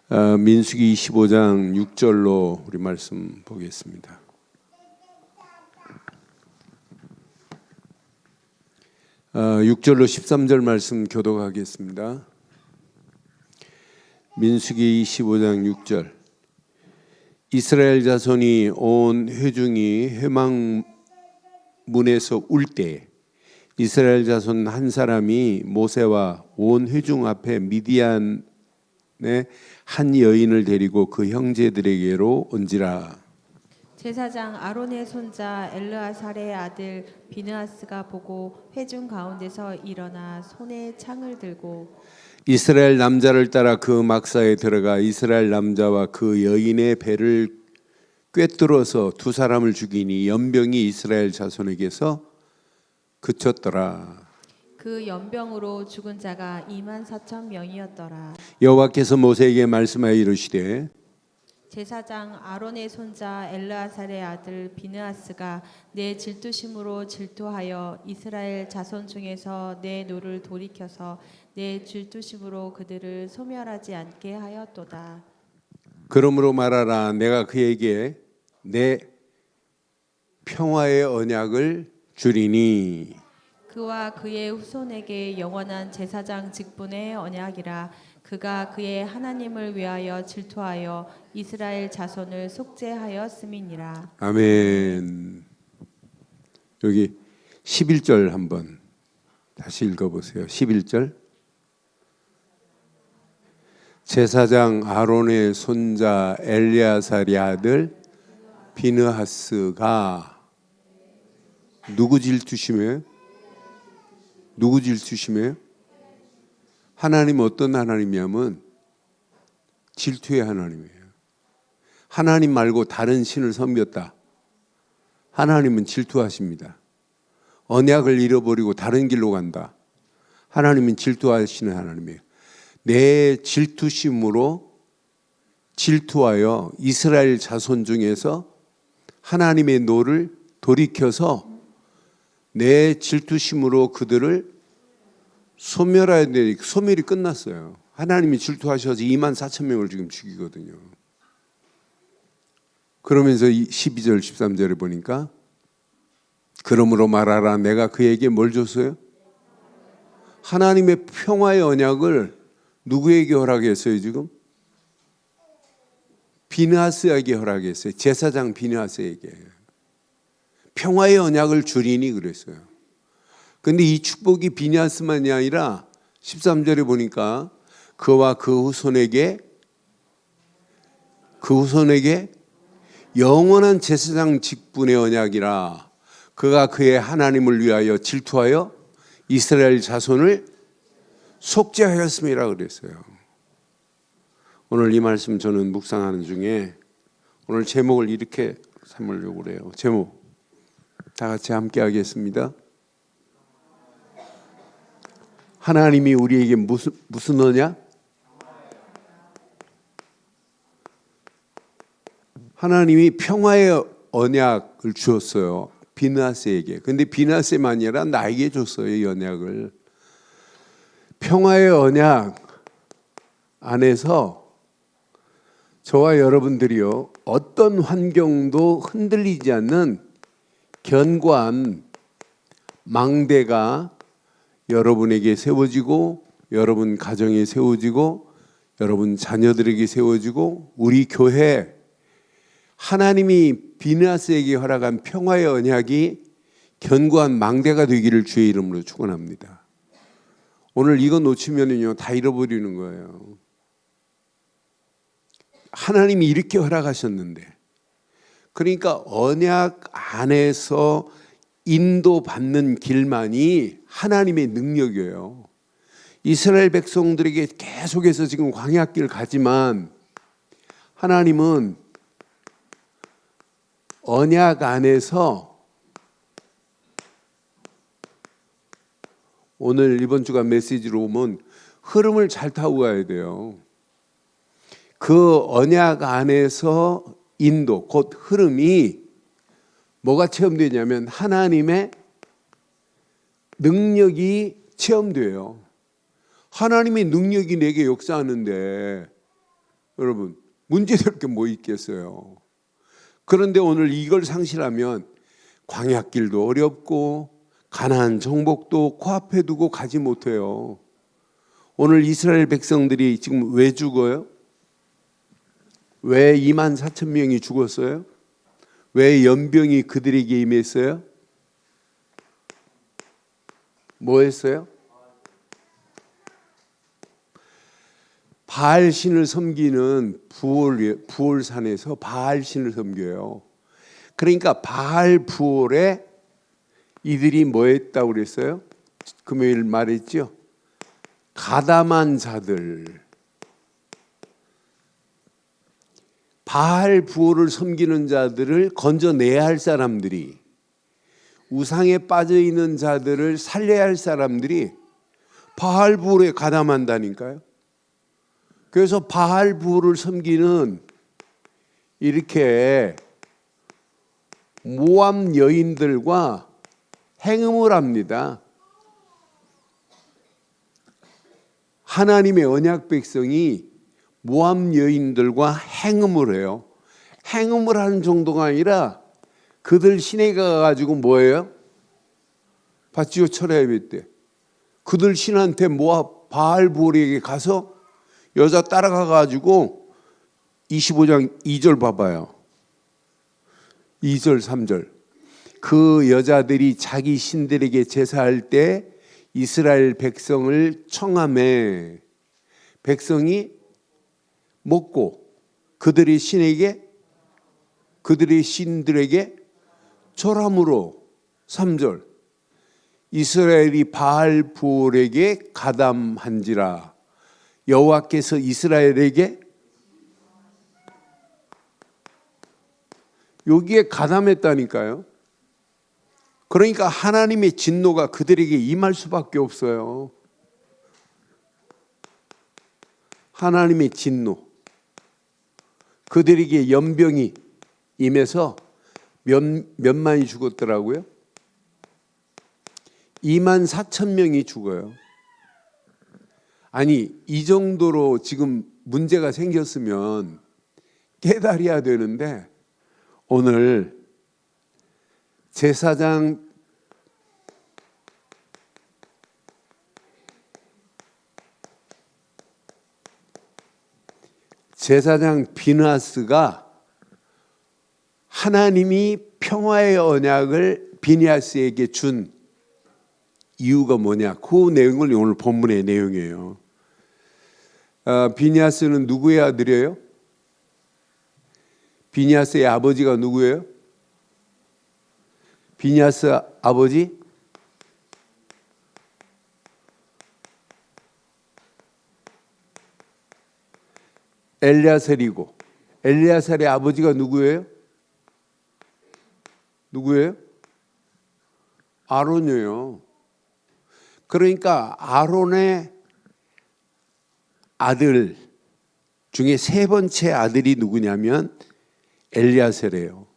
민수기 25장 6절로 우리 말씀 보겠습니다. 어, 6절로 13절 말씀 교독하겠습니다. 민수기 25장 6절. 이스라엘 자손이 온 회중이 회막문에서 울 때 이스라엘 자손 한 사람이 모세와 온 회중 앞에 미디안의 한 여인을 데리고 그 형제들에게로 온지라. 제사장 아론의 손자 엘르아살의 아들 비느하스가 보고 회중 가운데서 일어나 손에 창을 들고 이스라엘 남자를 따라 그 막사에 들어가 이스라엘 남자와 그 여인의 배를 꿰뚫어서 두 사람을 죽이니 연병이 이스라엘 자손에게서 그쳤더라. 그 연병으로 죽은 자가 24,000명이었더라. 여호와께서 모세에게 말씀하여 이르시되 제사장 아론의 손자 엘르아살의 아들 비느하스가 내 질투심으로 질투하여 이스라엘 자손 중에서 내 노를 돌이켜서 내 질투심으로 그들을 소멸하지 않게 하였도다. 그러므로 말하라. 내가 그에게 내 평화의 언약을 주리니 그와 그의 후손에게 영원한 제사장 직분의 언약이라. 그가 그의 하나님을 위하여 질투하여 이스라엘 자손을 속죄하였음이니라. 아멘. 여기 11절 한번 다시 읽어보세요. 11절. 제사장 아론의 손자 엘리아살의 아들 비느하스가 누구 질투심이에요? 누구 질투심이에요? 하나님 어떤 하나님이냐면 질투의 하나님이에요. 하나님 말고 다른 신을 섬겼다. 하나님은 질투하십니다. 언약을 잃어버리고 다른 길로 간다. 하나님은 질투하시는 하나님이에요. 내 질투심으로 질투하여 이스라엘 자손 중에서 하나님의 노를 돌이켜서 내 질투심으로 그들을 소멸해야 되니 소멸이 끝났어요. 하나님이 질투하셔서 24,000명을 지금 죽이거든요. 그러면서 12절 13절에 보니까 그러므로 말하라. 내가 그에게 뭘 줬어요? 하나님의 평화의 언약을 누구에게 허락했어요 지금? 비느하스에게 허락했어요. 제사장 비느하스에게. 평화의 언약을 주리니 그랬어요. 근데 이 축복이 비느하스만이 아니라 13절에 보니까 그와 그 후손에게 영원한 제사장 직분의 언약이라. 그가 그의 하나님을 위하여 질투하여 이스라엘 자손을 속죄하였음이라 그랬어요. 오늘 이 말씀 저는 묵상하는 중에 오늘 제목을 이렇게 삼으려고 그래요. 제목 다 같이 함께 하겠습니다. 하나님이 우리에게 무슨 언약? 하나님이 평화의 언약을 주었어요. 비느하스에게. 근데 비느하스만이 아니라 나에게 줬어요. 이 언약을. 평화의 언약 안에서 저와 여러분들이요, 어떤 환경도 흔들리지 않는 견고한 망대가 여러분에게 세워지고 여러분 가정에 세워지고 여러분 자녀들에게 세워지고 우리 교회 하나님이 비느하스에게 허락한 평화의 언약이 견고한 망대가 되기를 주의 이름으로 축원합니다. 오늘 이거 놓치면은요 다 잃어버리는 거예요. 하나님이 이렇게 허락하셨는데, 그러니까 언약 안에서 인도받는 길만이 하나님의 능력이에요. 이스라엘 백성들에게 계속해서 지금 광야길 가지만 하나님은 언약 안에서 오늘 이번 주가 메시지로 오면 흐름을 잘 타고 가야 돼요. 그 언약 안에서 인도, 곧 흐름이 뭐가 체험되냐면 하나님의 능력이 체험돼요. 하나님의 능력이 내게 역사하는데 여러분, 문제될 게 뭐 있겠어요? 그런데 오늘 이걸 상실하면 광야길도 어렵고 가나안 정복도 코앞에 두고 가지 못해요. 오늘 이스라엘 백성들이 지금 왜 죽어요? 왜 2만 4천 명이 죽었어요? 왜 연병이 그들에게 임했어요? 뭐 했어요? 바알신을 섬기는 부올산에서 바알신을 섬겨요. 그러니까 바알 부올에 이들이 뭐 했다고 그랬어요? 금요일 말했죠? 가담한 자들, 바알 부올을 섬기는 자들을 건져내야 할 사람들이, 우상에 빠져 있는 자들을 살려야 할 사람들이 바알 부올에 가담한다니까요. 그래서 바알 부올을 섬기는 이렇게 모압 여인들과 행음을 합니다. 하나님의 언약 백성이 모압 여인들과 행음을 해요. 행음을 하는 정도가 아니라 그들 신에 가가지고 뭐예요? 밭지어 철야에 뱉대. 그들 신한테 모압 바알 부올에게 가서 여자 따라가가지고 25장 2절 봐봐요. 2절 3절. 그 여자들이 자기 신들에게 제사할 때 이스라엘 백성을 청함해 백성이 먹고 그들의 신에게 그들의 신들에게 절함으로 3절. 이스라엘이 바알 부올에게 가담한지라 여호와께서 이스라엘에게 여기에 가담했다니까요. 그러니까 하나님의 진노가 그들에게 임할 수밖에 없어요. 하나님의 진노. 그들에게 연병이 임해서 몇만이 죽었더라고요? 2만 4천 명이 죽어요. 아니, 이 정도로 지금 문제가 생겼으면 깨달아야 되는데 오늘 제사장 비느하스가 하나님이 평화의 언약을 비느하스에게 준 이유가 뭐냐? 그 내용을 오늘 본문의 내용이에요. 비느하스는 누구의 아들이에요? 비느하스의 아버지가 누구예요? 비느하스 아버지? 엘리야셀이고, 엘리야셀의 아버지가 누구예요? 누구예요? 아론이에요. 그러니까 아론의 아들 중에 세 번째 아들이 누구냐면 엘리야셀이에요.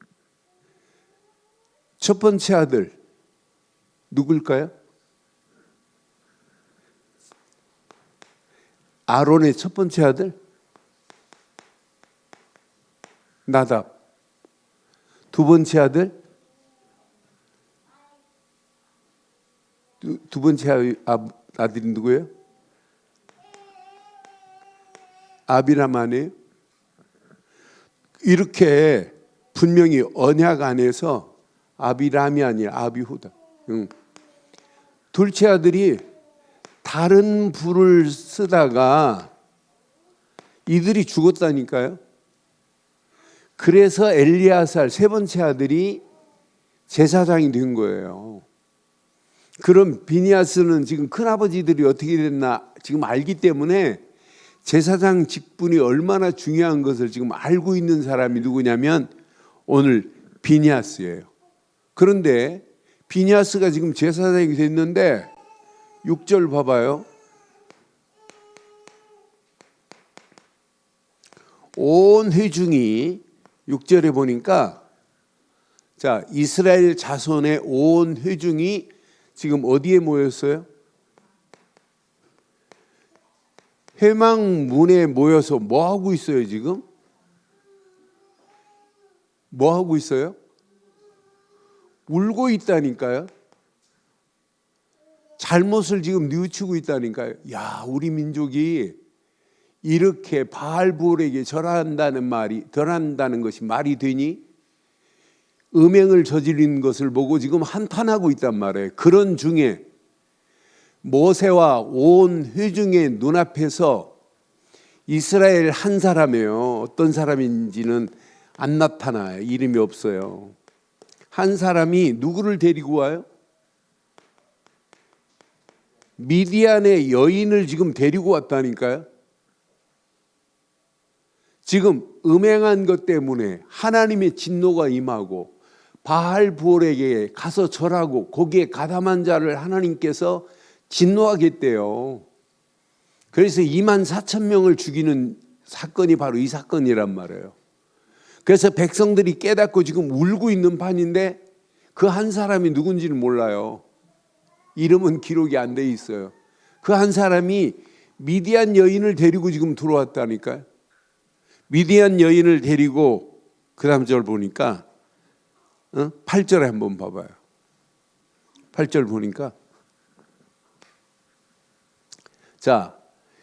첫 번째 아들 누굴까요? 아론의 첫 번째 아들 나답. 두 번째 아들 두 번째 아들이 누구예요? 아비람 아니에요? 이렇게 분명히 언약 안에서 아비람이 아니라 아비후다. 둘째 아들이 다른 불을 쓰다가 이들이 죽었다니까요. 그래서 엘리야살 세 번째 아들이 제사장이 된 거예요. 그럼 비느하스는 지금 큰아버지들이 어떻게 됐나 지금 알기 때문에 제사장 직분이 얼마나 중요한 것을 지금 알고 있는 사람이 누구냐면 오늘 비느하스예요. 그런데 비느하스가 지금 제사장이 됐는데 6절 봐봐요. 온 회중이 6절에 보니까 자, 이스라엘 자손의 온 회중이 지금 어디에 모였어요? 회막문에 모여서 뭐 하고 있어요 지금? 뭐 하고 있어요? 울고 있다니까요. 잘못을 지금 뉘우치고 있다니까요. 야, 우리 민족이 이렇게 바알볼에게 절한다는 것이 말이 되니? 음행을 저지른 것을 보고 지금 한탄하고 있단 말이에요. 그런 중에 모세와 온 회중의 눈앞에서 이스라엘 한 사람이에요. 어떤 사람인지는 안 나타나요. 이름이 없어요. 한 사람이 누구를 데리고 와요? 미디안의 여인을 지금 데리고 왔다니까요. 지금 음행한 것 때문에 하나님의 진노가 임하고 바알볼에게 가서 절하고 거기에 가담한 자를 하나님께서 진노하겠대요. 그래서 24,000명을 죽이는 사건이 바로 이 사건이란 말이에요. 그래서 백성들이 깨닫고 지금 울고 있는 판인데 그 한 사람이 누군지는 몰라요. 이름은 기록이 안 돼 있어요. 그 한 사람이 미디안 여인을 데리고 지금 들어왔다니까요. 미디안 여인을 데리고 그 다음 절 보니까 8절에 한번 봐봐요. 8절 보니까 자,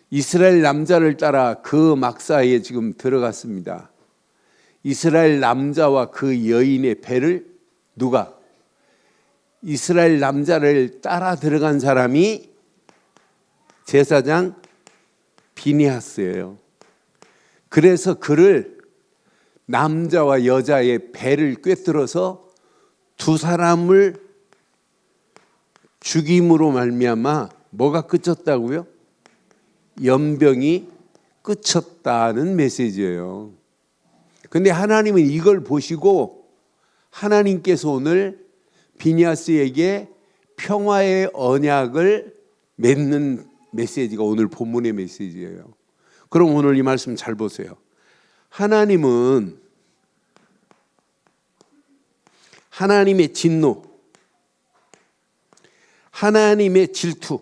이스라엘 남자를 따라 그 막사에 지금 들어갔습니다. 이스라엘 남자와 그 여인의 배를 누가? 이스라엘 남자를 따라 들어간 사람이 제사장 비니하스예요. 그래서 그를 남자와 여자의 배를 꿰뚫어서 두 사람을 죽임으로 말미암아 뭐가 끝쳤다고요? 연병이 끝쳤다는 메시지예요. 근데 하나님은 이걸 보시고 하나님께서 오늘 비니하스에게 평화의 언약을 맺는 메시지가 오늘 본문의 메시지예요. 그럼 오늘 이 말씀 잘 보세요. 하나님은 하나님의 진노, 하나님의 질투,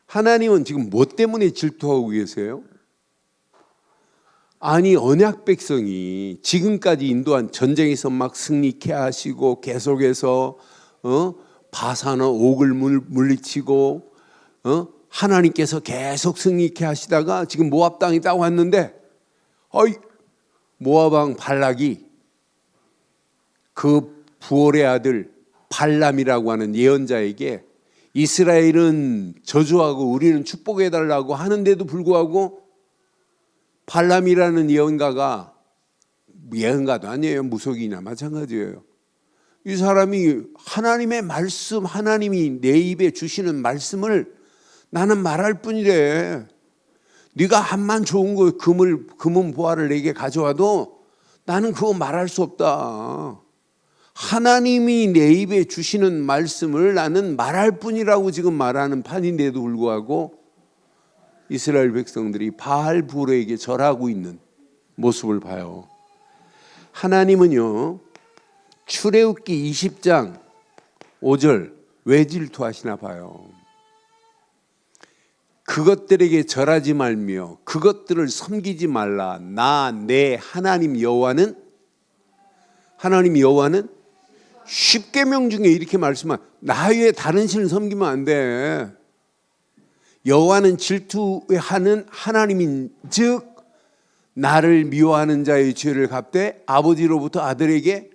하나님은 지금 뭐 때문에 질투하고 계세요? 아니, 언약 백성이 지금까지 인도한 전쟁에서 막 승리케 하시고 계속해서 바산과 옥을 물리치고 하나님께서 계속 승리케 하시다가 지금 모압 땅에 딱 왔는데 모압 왕 발락이 그 부올의 아들 발람이라고 하는 예언자에게 이스라엘은 저주하고 우리는 축복해달라고 하는데도 불구하고 발람이라는 예언가도 아니에요. 무속이나 마찬가지예요. 이 사람이 하나님의 말씀, 하나님이 내 입에 주시는 말씀을 나는 말할 뿐이래. 네가 한만 좋은 거 금은 보화를 내게 가져와도 나는 그거 말할 수 없다. 하나님이 내 입에 주시는 말씀을 나는 말할 뿐이라고 지금 말하는 판인데도 불구하고 이스라엘 백성들이 바알불에게 절하고 있는 모습을 봐요. 하나님은요, 출애굽기 20장 5절 왜 질투하시나 봐요. 그것들에게 절하지 말며 그것들을 섬기지 말라. 나 내 하나님 여호와는 십계명 중에 이렇게 말씀한 나 외에 다른 신을 섬기면 안 돼. 여호와는 질투하는 하나님인즉 나를 미워하는 자의 죄를 갚되 아버지로부터 아들에게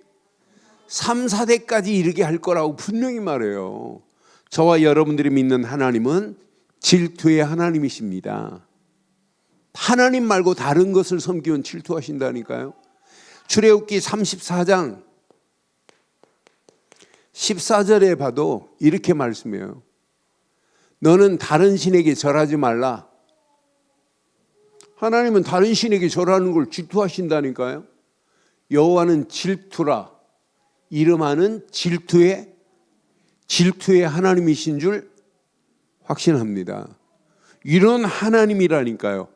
3, 4대까지 이르게 할 거라고 분명히 말해요. 저와 여러분들이 믿는 하나님은 질투의 하나님이십니다. 하나님 말고 다른 것을 섬기면 질투하신다니까요. 출애굽기 34장 14절에 봐도 이렇게 말씀해요. 너는 다른 신에게 절하지 말라. 하나님은 다른 신에게 절하는 걸 질투하신다니까요. 여호와는 질투라. 이름하는 질투의 하나님이신 줄 확신합니다. 이런 하나님이라니까요.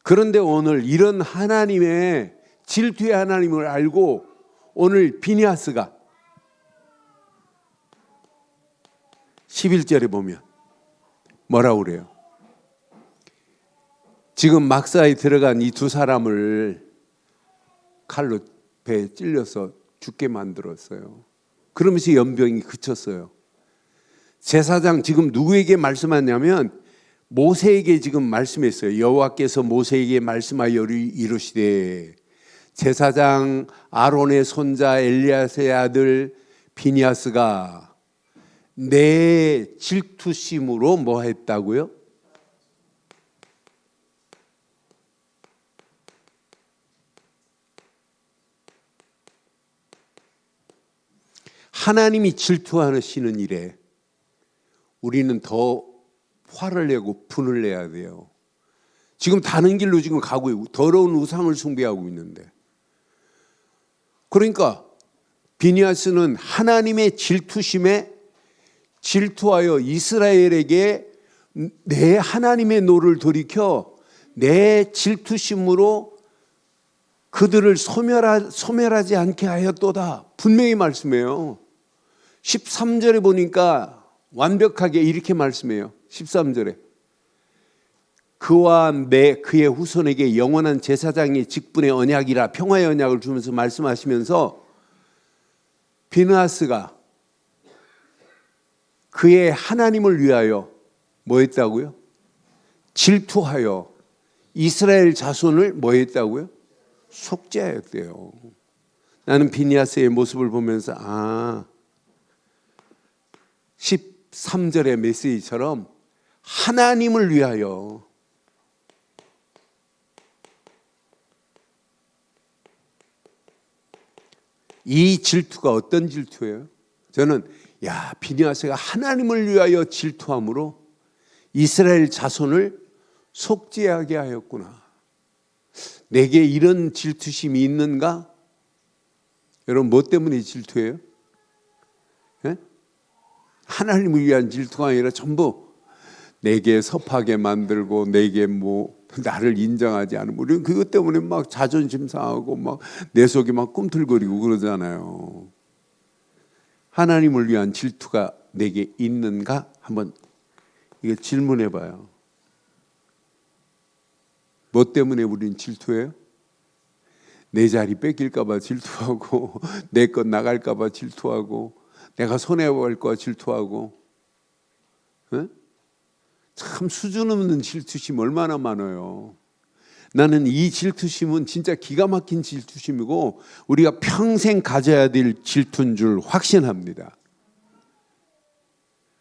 그런데 오늘 이런 하나님의 질투의 하나님을 알고 오늘 비니하스가 11절에 보면 뭐라고 그래요? 지금 막사에 들어간 이 두 사람을 칼로 배에 찔려서 죽게 만들었어요. 그러면서 연병이 그쳤어요. 제사장 지금 누구에게 말씀하냐면 모세에게 지금 말씀했어요. 여호와께서 모세에게 말씀하여 이르시되 제사장 아론의 손자 엘리야세의 아들 비니아스가 내 질투심으로 뭐 했다고요? 하나님이 질투하시는 일에 우리는 더 화를 내고 분을 내야 돼요. 지금 다른 길로 지금 가고 있고 더러운 우상을 숭배하고 있는데, 그러니까 비니아스는 하나님의 질투심에 질투하여 이스라엘에게 내 하나님의 노를 돌이켜 내 질투심으로 그들을 소멸하지 않게 하였도다. 분명히 말씀해요. 13절에 보니까 완벽하게 이렇게 말씀해요. 13절에 그와 그의 후손에게 영원한 제사장의 직분의 언약이라 평화의 언약을 주면서 말씀하시면서 비느하스가 그의 하나님을 위하여 뭐 했다고요? 질투하여 이스라엘 자손을 뭐 했다고요? 속죄하였대요. 나는 비니아스의 모습을 보면서 13절의 메시지처럼 하나님을 위하여 이 질투가 어떤 질투예요? 저는 비니아스가 하나님을 위하여 질투함으로 이스라엘 자손을 속죄하게 하였구나. 내게 이런 질투심이 있는가? 여러분 뭐 때문에 질투해요? 하나님을 위한 질투가 아니라 전부 내게 섭하게 만들고 내게 나를 인정하지 않으면 우리는 그것 때문에 막 자존심 상하고 막 내 속이 막 꿈틀거리고 그러잖아요. 하나님을 위한 질투가 내게 있는가? 한번 이거 질문해 봐요. 뭐 때문에 우리는 질투해요? 내 자리 뺏길까 봐 질투하고 내 것 나갈까 봐 질투하고 내가 손해볼까 봐 질투하고 참 수준 없는 질투심 얼마나 많아요. 나는 이 질투심은 진짜 기가 막힌 질투심이고 우리가 평생 가져야 될 질투인 줄 확신합니다.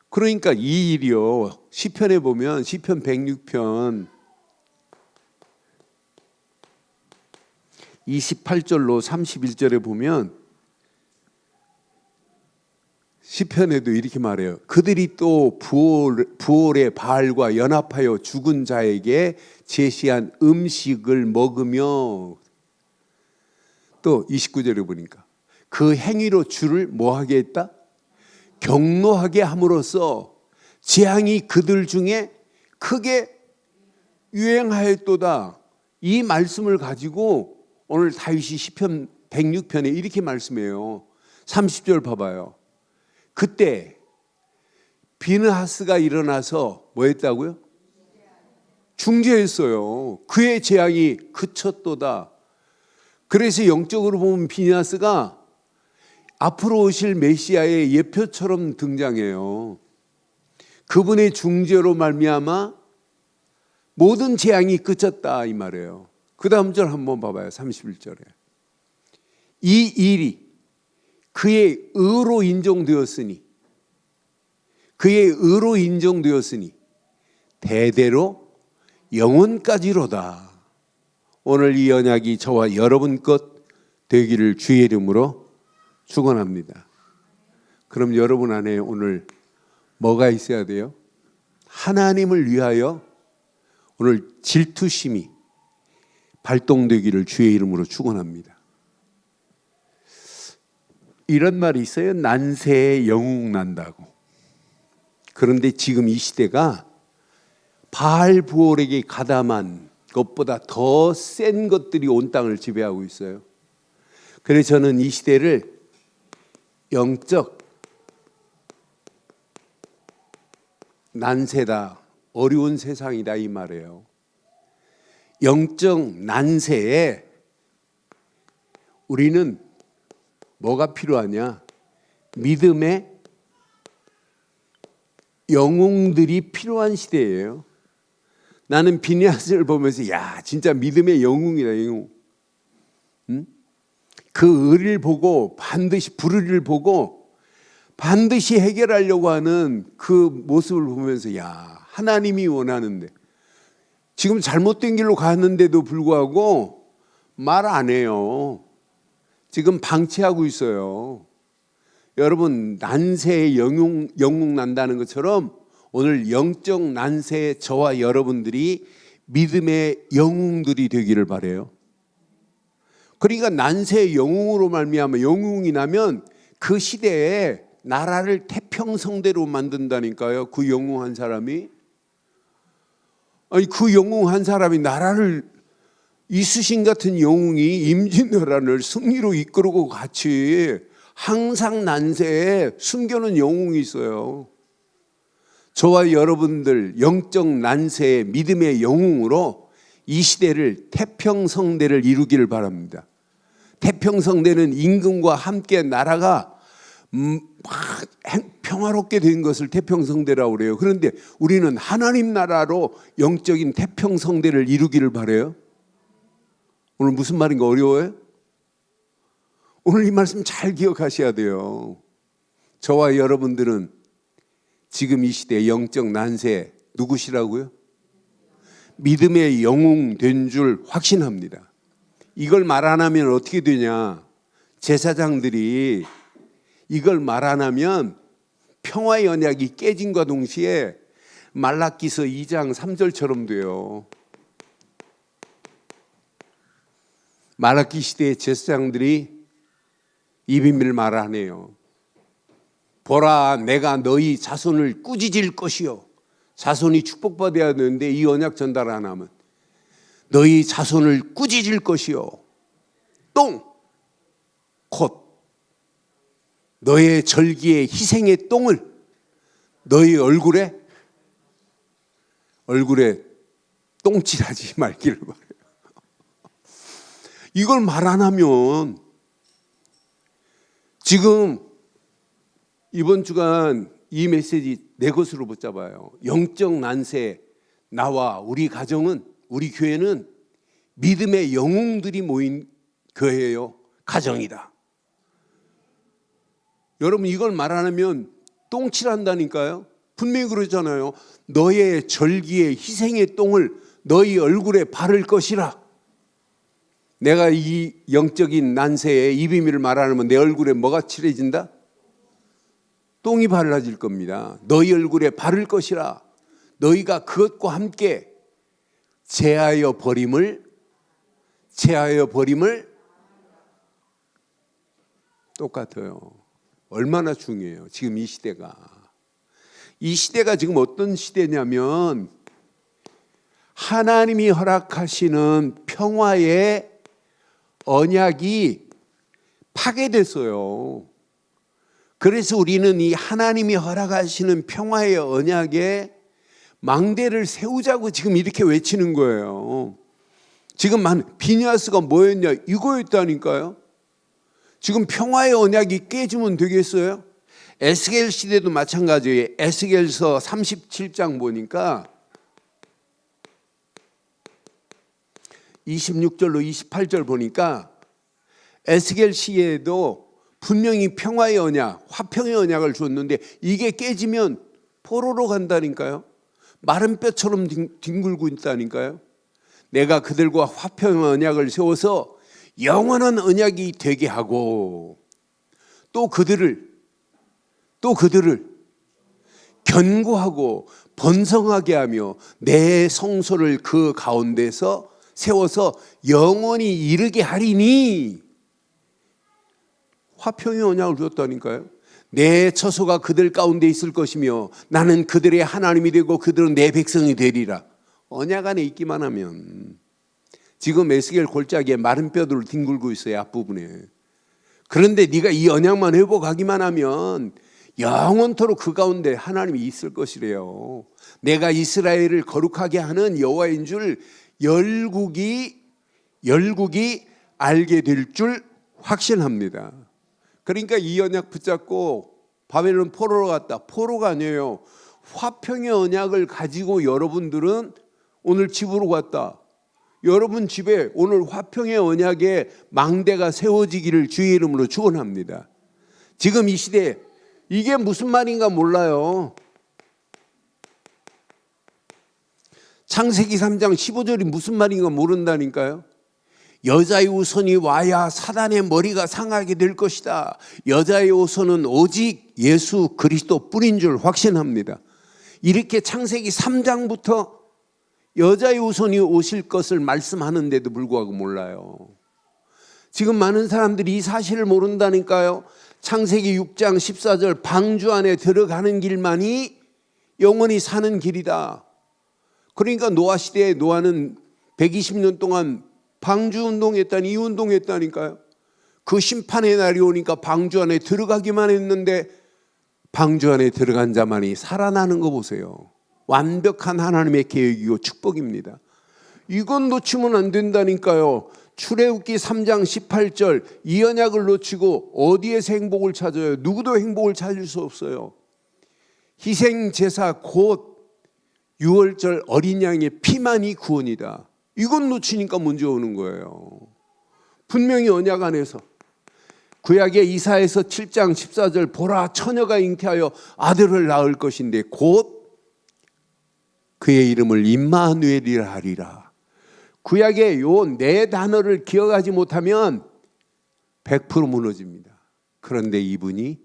그러니까 이 일이요, 시편에 보면 시편 106편 28절로 31절에 보면 시편에도 이렇게 말해요. 그들이 또 부올의 바알과 연합하여 죽은 자에게 제시한 음식을 먹으며, 또 29절에 보니까 그 행위로 주를 뭐하게 했다? 경노하게 함으로써 재앙이 그들 중에 크게 유행하였도다. 이 말씀을 가지고 오늘 다윗이 시편 106편에 이렇게 말씀해요. 30절 봐봐요. 그때 비느하스가 일어나서 뭐 했다고요? 중재했어요. 그의 재앙이 그쳤도다. 그래서 영적으로 보면 비느하스가 앞으로 오실 메시아의 예표처럼 등장해요. 그분의 중재로 말미암아 모든 재앙이 그쳤다 이 말이에요. 그 다음 절 한번 봐봐요. 31절에 이 일이 그의 의로 인정되었으니 대대로 영원까지로다. 오늘 이 언약이 저와 여러분 것 되기를 주의 이름으로 축원합니다. 그럼 여러분 안에 오늘 뭐가 있어야 돼요? 하나님을 위하여 오늘 질투심이 발동되기를 주의 이름으로 축원합니다. 이런 말이 있어요. 난세에 영웅 난다고. 그런데 지금 이 시대가 바알 부올에게 가담한 것보다 더 센 것들이 온 땅을 지배하고 있어요. 그래서 저는 이 시대를 영적 난세다, 어려운 세상이다 이 말이에요. 영적 난세에 우리는 뭐가 필요하냐? 믿음의 영웅들이 필요한 시대예요. 나는 비니아스를 보면서 야, 진짜 믿음의 영웅이다, 영웅. 응? 그 의리를 보고 반드시 불의를 보고 반드시 해결하려고 하는 그 모습을 보면서 야, 하나님이 원하는데 지금 잘못된 길로 갔는데도 불구하고 말 안 해요. 지금 방치하고 있어요. 여러분, 난세에 영웅 난다는 것처럼 오늘 영적 난세에 저와 여러분들이 믿음의 영웅들이 되기를 바라요. 그러니까 난세의 영웅으로 말미암아 영웅이 나면 그 시대에 나라를 태평성대로 만든다니까요. 그 영웅한 사람이. 아니, 그 영웅한 사람이 나라를, 이수신 같은 영웅이 임진왜란을 승리로 이끌고 같이 항상 난세에 숨겨놓은 영웅이 있어요. 저와 여러분들 영적 난세의 믿음의 영웅으로 이 시대를 태평성대를 이루기를 바랍니다. 태평성대는 임금과 함께 나라가 평화롭게 된 것을 태평성대라고 그래요. 그런데 우리는 하나님 나라로 영적인 태평성대를 이루기를 바라요. 오늘 무슨 말인가 어려워요? 오늘 이 말씀 잘 기억하셔야 돼요. 저와 여러분들은 지금 이 시대 영적 난세 누구시라고요? 믿음의 영웅 된 줄 확신합니다. 이걸 말 안 하면 어떻게 되냐? 제사장들이 이걸 말 안 하면 평화의 언약이 깨진과 동시에 말라기서 2장 3절처럼 돼요. 말라기 시대의 제사장들이 이 비밀을 말 안 해요. 보라, 내가 너희 자손을 꾸짖을 것이요. 자손이 축복받아야 되는데 이 언약 전달 안 하면 너희 자손을 꾸짖을 것이요. 똥, 곧 너의 절기의 희생의 똥을 너희 얼굴에 똥칠하지 말기를 바라요. 이걸 말 안 하면 지금 이번 주간 이 메시지 내 것으로 붙잡아요. 영적 난세, 나와 우리 가정은, 우리 교회는 믿음의 영웅들이 모인 교회예요. 가정이다. 여러분, 이걸 말 안 하면 똥칠한다니까요. 분명히 그러잖아요. 너의 절기의 희생의 똥을 너희 얼굴에 바를 것이라. 내가 이 영적인 난세에 이 비밀을 말 안 하면 내 얼굴에 뭐가 칠해진다? 똥이 발라질 겁니다. 너희 얼굴에 바를 것이라. 너희가 그것과 함께 제하여 버림을 똑같아요. 얼마나 중요해요. 지금 이 시대가 지금 어떤 시대냐면 하나님이 허락하시는 평화의 언약이 파괴됐어요. 그래서 우리는 이 하나님이 허락하시는 평화의 언약에 망대를 세우자고 지금 이렇게 외치는 거예요. 지금 비니아스가 뭐였냐? 이거였다니까요. 지금 평화의 언약이 깨지면 되겠어요? 에스겔 시대도 마찬가지예요. 에스겔서 37장 보니까 26절로 28절 보니까 에스겔 시에도 분명히 평화의 언약, 화평의 언약을 줬는데 이게 깨지면 포로로 간다니까요. 마른 뼈처럼 뒹굴고 있다니까요. 내가 그들과 화평의 언약을 세워서 영원한 언약이 되게 하고 또 그들을 견고하고 번성하게 하며 내 성소를 그 가운데서 세워서 영원히 이르게 하리니. 화평의 언약을 줬다니까요. 내 처소가 그들 가운데 있을 것이며 나는 그들의 하나님이 되고 그들은 내 백성이 되리라. 언약 안에 있기만 하면. 지금 에스겔 골짜기에 마른 뼈들을 뒹굴고 있어요. 앞부분에. 그런데 네가 이 언약만 회복하기만 하면 영원토록 그 가운데 하나님이 있을 것이래요. 내가 이스라엘을 거룩하게 하는 여호와인 줄 열국이 알게 될 줄 확신합니다. 그러니까 이 언약 붙잡고 바벨론 포로로 갔다. 포로가 아니에요. 화평의 언약을 가지고 여러분들은 오늘 집으로 갔다. 여러분 집에 오늘 화평의 언약의 망대가 세워지기를 주의 이름으로 축원합니다. 지금 이 시대에 이게 무슨 말인가 몰라요. 창세기 3장 15절이 무슨 말인가 모른다니까요. 여자의 후손이 와야 사단의 머리가 상하게 될 것이다. 여자의 후손은 오직 예수 그리스도 뿐인 줄 확신합니다. 이렇게 창세기 3장부터 여자의 후손이 오실 것을 말씀하는데도 불구하고 몰라요. 지금 많은 사람들이 이 사실을 모른다니까요. 창세기 6장 14절 방주 안에 들어가는 길만이 영원히 사는 길이다. 그러니까 노아 시대에 노아는 120년 동안 방주 운동했다니 이 운동했다니까요. 그 심판의 날이 오니까 방주 안에 들어가기만 했는데 방주 안에 들어간 자만이 살아나는 거 보세요. 완벽한 하나님의 계획이고 축복입니다. 이건 놓치면 안 된다니까요. 출애굽기 3장 18절 이 언약을 놓치고 어디에서 행복을 찾아요? 누구도 행복을 찾을 수 없어요. 희생 제사 곧 유월절 어린 양의 피만이 구원이다. 이건 놓치니까 문제 오는 거예요. 분명히 언약 안에서 구약의 이사야서 7장 14절 보라 처녀가 잉태하여 아들을 낳을 것인데 곧 그의 이름을 임마누엘이라 하리라. 구약의 요 네 단어를 기억하지 못하면 100% 무너집니다. 그런데 이분이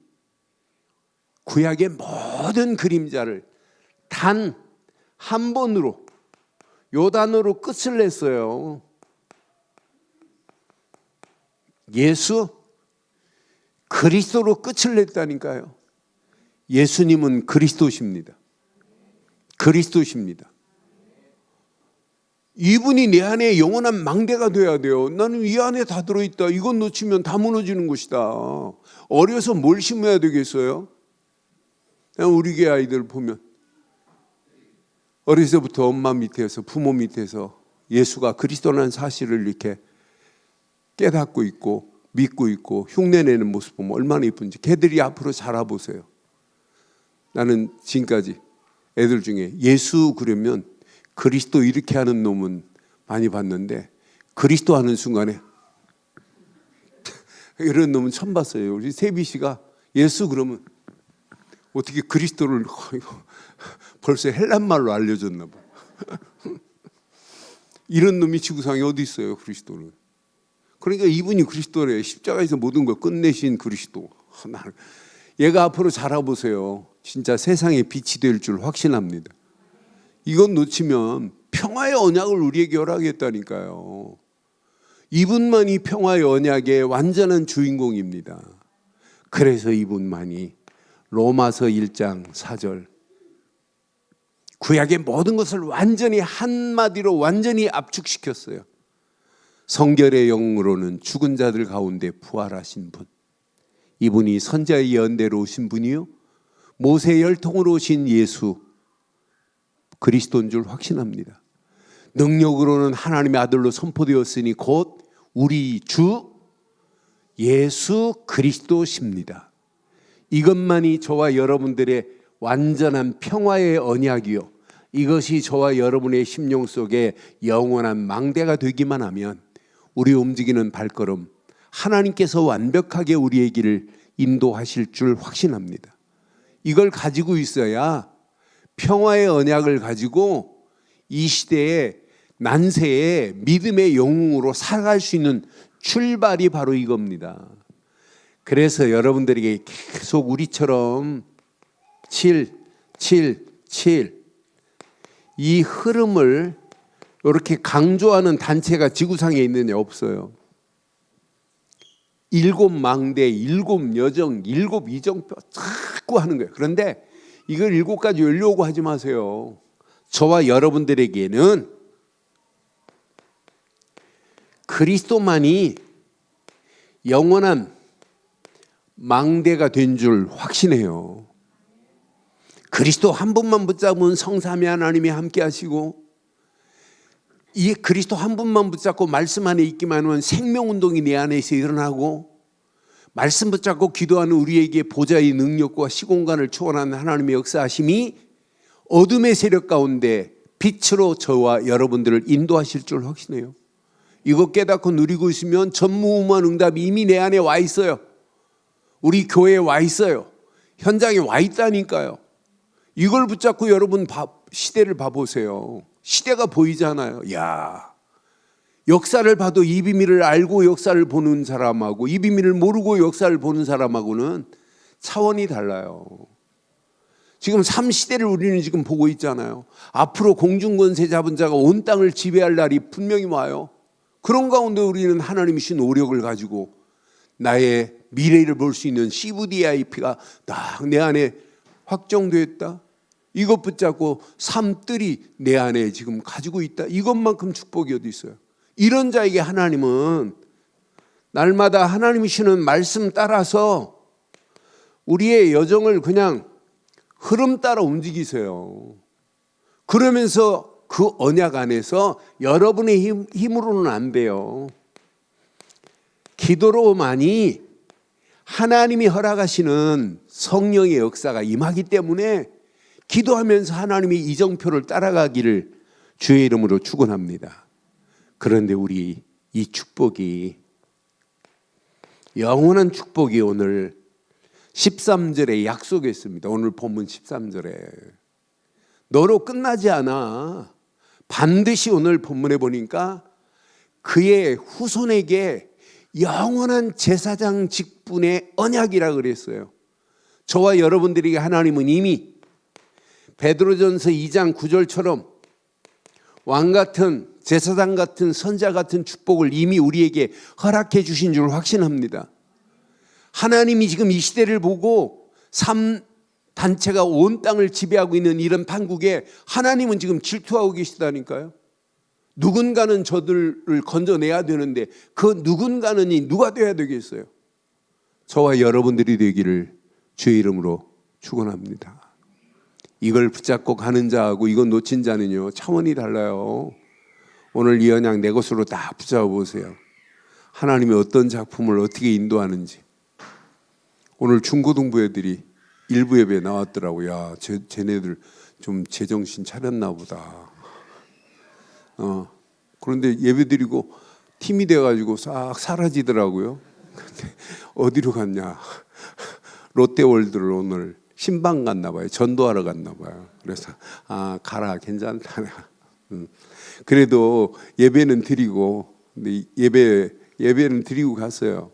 구약의 모든 그림자를 단 한 번으로 요 단어로 끝을 냈어요. 예수 그리스도로 끝을 냈다니까요. 예수님은 그리스도십니다. 그리스도십니다. 이분이 내 안에 영원한 망대가 돼야 돼요. 나는 이 안에 다 들어있다. 이건 놓치면 다 무너지는 것이다. 어려서 뭘 심어야 되겠어요? 그냥 우리 개 아이들 보면 어려서부터 엄마 밑에서 부모 밑에서 예수가 그리스도라는 사실을 이렇게 깨닫고 있고 믿고 있고 흉내내는 모습 보면 얼마나 이쁜지. 걔들이 앞으로 자라보세요. 나는 지금까지 애들 중에 예수 그러면 그리스도 이렇게 하는 놈은 많이 봤는데 그리스도 하는 순간에 이런 놈은 처음 봤어요. 우리 세비 씨가 예수 그러면 어떻게 그리스도를 벌써 헬란말로 알려줬나 봐. 이런 놈이 지구상에 어디 있어요, 그리스도는. 그러니까 이분이 그리스도래. 십자가에서 모든 걸 끝내신 그리스도. 얘가 앞으로 자라보세요. 진짜 세상의 빛이 될 줄 확신합니다. 이건 놓치면 평화의 언약을 우리에게 허락했다니까요. 이분만이 평화의 언약의 완전한 주인공입니다. 그래서 이분만이 로마서 1장 4절 구약의 모든 것을 완전히 한마디로 완전히 압축시켰어요. 성결의 영으로는 죽은 자들 가운데 부활하신 분, 이분이 선지자의 예언대로 오신 분이요 모세의 혈통으로 오신 예수 그리스도인 줄 확신합니다. 능력으로는 하나님의 아들로 선포되었으니 곧 우리 주 예수 그리스도십니다. 이것만이 저와 여러분들의 완전한 평화의 언약이요, 이것이 저와 여러분의 심령 속에 영원한 망대가 되기만 하면 우리 움직이는 발걸음 하나님께서 완벽하게 우리의 길을 인도하실 줄 확신합니다. 이걸 가지고 있어야 평화의 언약을 가지고 이 시대의 난세에 믿음의 영웅으로 살아갈 수 있는 출발이 바로 이겁니다. 그래서 여러분들에게 계속 우리처럼 7, 7, 7 이 흐름을 이렇게 강조하는 단체가 지구상에 있느냐? 없어요. 7 망대, 7 여정, 7 이정표 자꾸 하는 거예요. 그런데 이걸 7가지 열려고 하지 마세요. 저와 여러분들에게는 그리스도만이 영원한 망대가 된 줄 확신해요. 그리스도 한 분만 붙잡은 성삼위 하나님이 함께 하시고 이 그리스도 한 분만 붙잡고 말씀 안에 있기만 하면 생명운동이 내 안에서 일어나고, 말씀 붙잡고 기도하는 우리에게 보좌의 능력과 시공간을 초월하는 하나님의 역사하심이 어둠의 세력 가운데 빛으로 저와 여러분들을 인도하실 줄 확신해요. 이거 깨닫고 누리고 있으면 전무후무한 응답이 이미 내 안에 와 있어요. 우리 교회에 와 있어요. 현장에 와 있다니까요. 이걸 붙잡고 여러분 시대를 봐보세요. 시대가 보이잖아요. 야, 역사를 봐도 이 비밀을 알고 역사를 보는 사람하고 이 비밀을 모르고 역사를 보는 사람하고는 차원이 달라요. 지금 3시대를 우리는 지금 보고 있잖아요. 앞으로 공중권세 잡은 자가 온 땅을 지배할 날이 분명히 와요. 그런 가운데 우리는 하나님이 주신 오력을 가지고 나의 미래를 볼 수 있는 CVDIP가 딱 내 안에 확정되었다. 이것 붙잡고 삶들이 내 안에 지금 가지고 있다. 이것만큼 축복이 어디 있어요? 이런 자에게 하나님은 날마다 하나님이 주시는 말씀 따라서 우리의 여정을 그냥 흐름 따라 움직이세요. 그러면서 그 언약 안에서 여러분의 힘으로는 안 돼요. 기도로만이 하나님이 허락하시는 성령의 역사가 임하기 때문에 기도하면서 하나님의 이정표를 따라가기를 주의 이름으로 축원합니다. 그런데 우리 이 축복이, 영원한 축복이 오늘 13절에 약속했습니다. 오늘 본문 13절에 너로 끝나지 않아. 반드시 오늘 본문에 보니까 그의 후손에게 영원한 제사장 직분의 언약이라 그랬어요. 저와 여러분들에게 하나님은 이미 베드로전서 2장 9절처럼 왕 같은, 제사장 같은, 선자 같은 축복을 이미 우리에게 허락해 주신 줄 확신합니다. 하나님이 지금 이 시대를 보고 3단체가 온 땅을 지배하고 있는 이런 판국에 하나님은 지금 질투하고 계시다니까요. 누군가는 저들을 건져내야 되는데 그 누군가는 누가 돼야 되겠어요? 저와 여러분들이 되기를 주의 이름으로 축원합니다. 이걸 붙잡고 가는 자하고 이건 놓친 자는요 차원이 달라요. 오늘 이 언약 내 것으로 다 붙잡아 보세요. 하나님이 어떤 작품을 어떻게 인도하는지. 오늘 중고등부 애들이 일부 예배에 나왔더라고요. 야, 쟤네들 좀 제정신 차렸나 보다. 그런데 예배 드리고 팀이 돼가지고 싹 사라지더라고요. 근데 어디로 갔냐? 롯데월드를 오늘 신방 갔나 봐요. 전도하러 갔나 봐요. 그래서 가라, 괜찮다. 그래도 예배는 드리고, 근데 예배는 드리고 갔어요.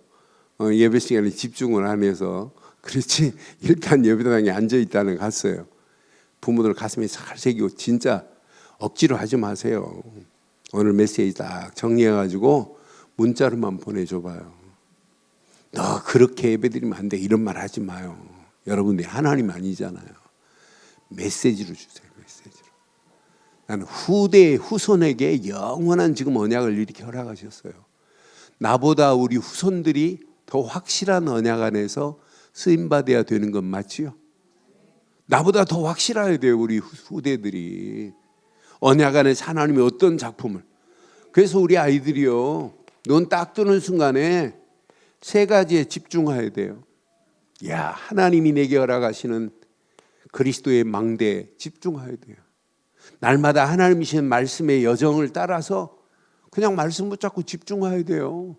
예배 시간에 집중을 안 해서. 그렇지 일단 예배당에 앉아 있다는 갔어요. 부모들 가슴에 살 새기고 진짜 억지로 하지 마세요. 오늘 메시지 딱 정리해가지고 문자로만 보내줘봐요. 너 그렇게 예배드리면 안 돼. 이런 말 하지 마요. 여러분들이 하나님 아니잖아요. 메시지로 주세요. 메시지로. 나는 후손에게 영원한 지금 언약을 이렇게 허락하셨어요. 나보다 우리 후손들이 더 확실한 언약 안에서 쓰임받아야 되는 건 맞지요? 나보다 더 확실해야 돼요. 우리 후대들이. 언약 안에서 하나님이 어떤 작품을. 그래서 우리 아이들이요, 눈 딱 뜨는 순간에 세 가지에 집중해야 돼요. 야, 하나님이 내게 허락하시는 그리스도의 망대에 집중해야 돼요. 날마다 하나님이 주신 말씀의 여정을 따라서 그냥 말씀 붙잡고 집중해야 돼요.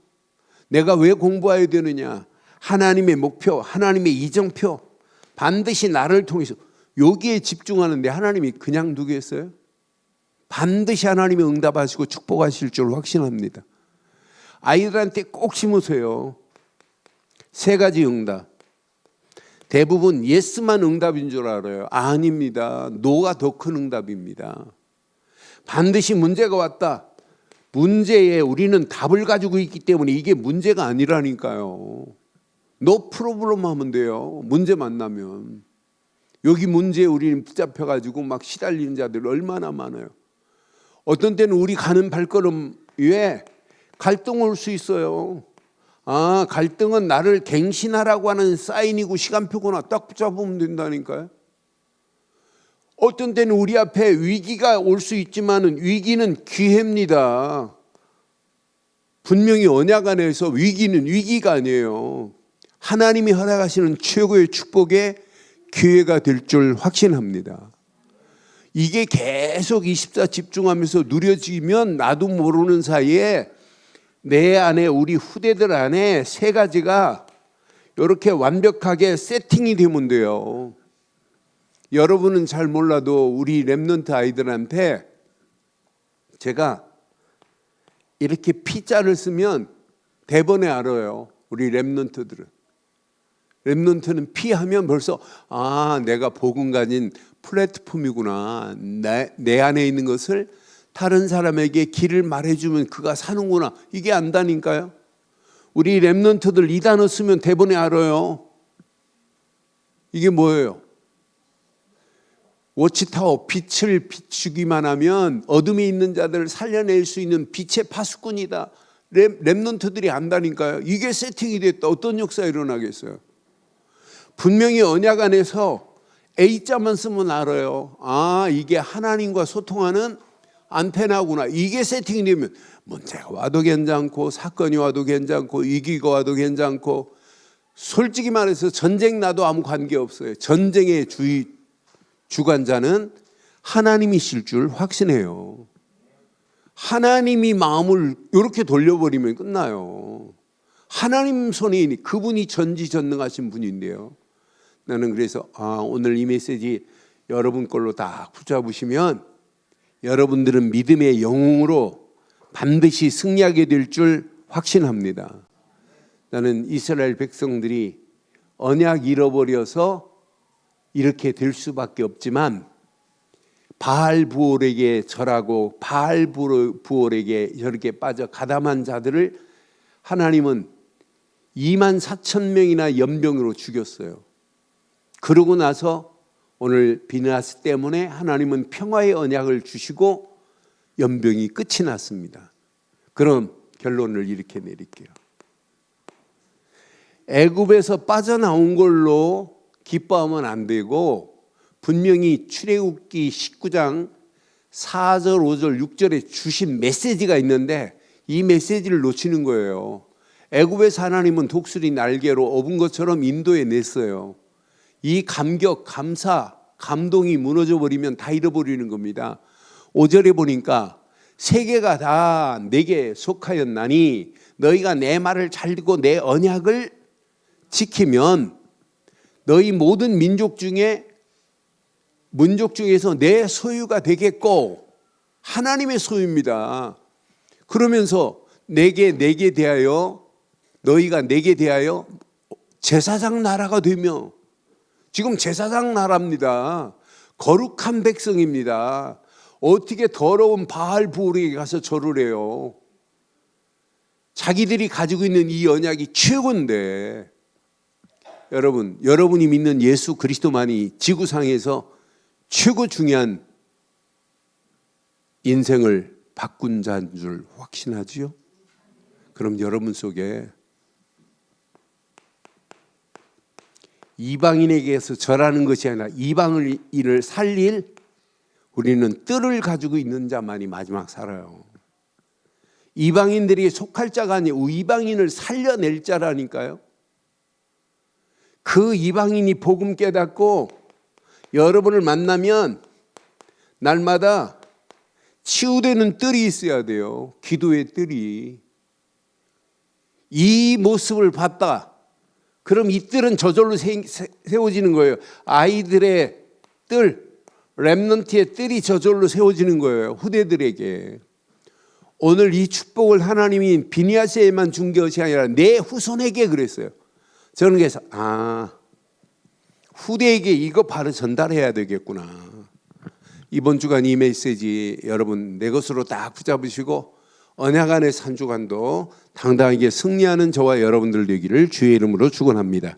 내가 왜 공부해야 되느냐? 하나님의 목표, 하나님의 이정표, 반드시 나를 통해서 여기에 집중하는데 하나님이 그냥 두겠어요? 반드시 하나님이 응답하시고 축복하실 줄 확신합니다. 아이들한테 꼭 심으세요. 세 가지 응답. 대부분 예스만 응답인 줄 알아요. 아닙니다. 노가 더 큰 응답입니다. 반드시 문제가 왔다. 문제에 우리는 답을 가지고 있기 때문에 이게 문제가 아니라니까요. 노 프로블럼 하면 돼요. 문제 만나면. 여기 문제에 우리는 붙잡혀가지고 막 시달리는 자들 얼마나 많아요. 어떤 때는 우리 가는 발걸음 위에 갈등 올 수 있어요. 갈등은 나를 갱신하라고 하는 사인이고 시간표구나. 딱 붙잡으면 된다니까요. 어떤 때는 우리 앞에 위기가 올 수 있지만 위기는 기회입니다. 분명히 언약 안에서 위기는 위기가 아니에요. 하나님이 허락하시는 최고의 축복의 기회가 될 줄 확신합니다. 이게 계속 24 집중하면서 누려지면 나도 모르는 사이에 내 안에, 우리 후대들 안에 세 가지가 이렇게 완벽하게 세팅이 되면 돼요. 여러분은 잘 몰라도 우리 랩넌트 아이들한테 제가 이렇게 P자를 쓰면 대번에 알아요. 우리 랩넌트들은. 랩넌트는 P 하면 벌써 내가 복음 가진 플랫폼이구나. 내 안에 있는 것을 다른 사람에게 길을 말해주면 그가 사는구나. 이게 안다니까요. 우리 랩넌트들 이 단어 쓰면 대본에 알아요. 이게 뭐예요? 워치타워, 빛을 비추기만 하면 어둠에 있는 자들을 살려낼 수 있는 빛의 파수꾼이다. 랩넌트들이 안다니까요. 이게 세팅이 됐다. 어떤 역사가 일어나겠어요? 분명히 언약 안에서 A자만 쓰면 알아요. 이게 하나님과 소통하는 안테나구나. 이게 세팅이 되면 문제가 와도 괜찮고 사건이 와도 괜찮고 위기가 와도 괜찮고, 솔직히 말해서 전쟁 나도 아무 관계없어요. 전쟁의 주관자는 하나님이실 줄 확신해요. 하나님이 마음을 이렇게 돌려버리면 끝나요. 하나님 손에 있니, 그분이 전지전능하신 분인데요. 나는 그래서 오늘 이 메시지 여러분 걸로 다 붙잡으시면 여러분들은 믿음의 영웅으로 반드시 승리하게 될 줄 확신합니다. 나는 이스라엘 백성들이 언약 잃어버려서 이렇게 될 수밖에 없지만, 바알 부올에게 절하고 바알 부올에게 저렇게 빠져 가담한 자들을 하나님은 24,000명이나 연병으로 죽였어요. 그러고 나서 오늘 비느하스 때문에 하나님은 평화의 언약을 주시고 연병이 끝이 났습니다. 그럼 결론을 이렇게 내릴게요. 애굽에서 빠져나온 걸로 기뻐하면 안 되고, 분명히 출애굽기 19장 4절, 5절, 6절에 주신 메시지가 있는데 이 메시지를 놓치는 거예요. 애굽에서 하나님은 독수리 날개로 업은 것처럼 인도에 냈어요. 이 감격, 감사, 감동이 무너져 버리면 다 잃어버리는 겁니다. 5절에 보니까 세계가 다 내게 속하였나니 너희가 내 말을 잘 듣고 내 언약을 지키면 너희 모든 민족 중에서 내 소유가 되겠고, 하나님의 소유입니다. 그러면서 너희가 내게 대하여 제사장 나라가 되며, 지금 제사장 나라입니다. 거룩한 백성입니다. 어떻게 더러운 바알 부올에게 가서 절을 해요? 자기들이 가지고 있는 이 언약이 최고인데, 여러분이 믿는 예수 그리스도만이 지구상에서 최고 중요한 인생을 바꾼 자인 줄 확신하지요? 그럼 여러분 속에 이방인에게서 절하는 것이 아니라 이방인을 살릴, 우리는 뜰을 가지고 있는 자만이 마지막 살아요. 이방인들이 속할 자가 아니고 이방인을 살려낼 자라니까요. 그 이방인이 복음 깨닫고 여러분을 만나면 날마다 치유되는 뜰이 있어야 돼요. 기도의 뜰이. 이 모습을 봤다. 그럼 이 뜰은 저절로 세워지는 거예요. 아이들의 뜰, 렘넌트의 뜰이 저절로 세워지는 거예요. 후대들에게. 오늘 이 축복을 하나님이 비니아스에만 준 것이 아니라 내 후손에게 그랬어요. 저는 그래서 후대에게 이거 바로 전달해야 되겠구나. 이번 주간 이 메시지 여러분 내 것으로 딱 붙잡으시고 언약 안의 한 주간도 당당하게 승리하는 저와 여러분들 되기를 주의 이름으로 축원합니다.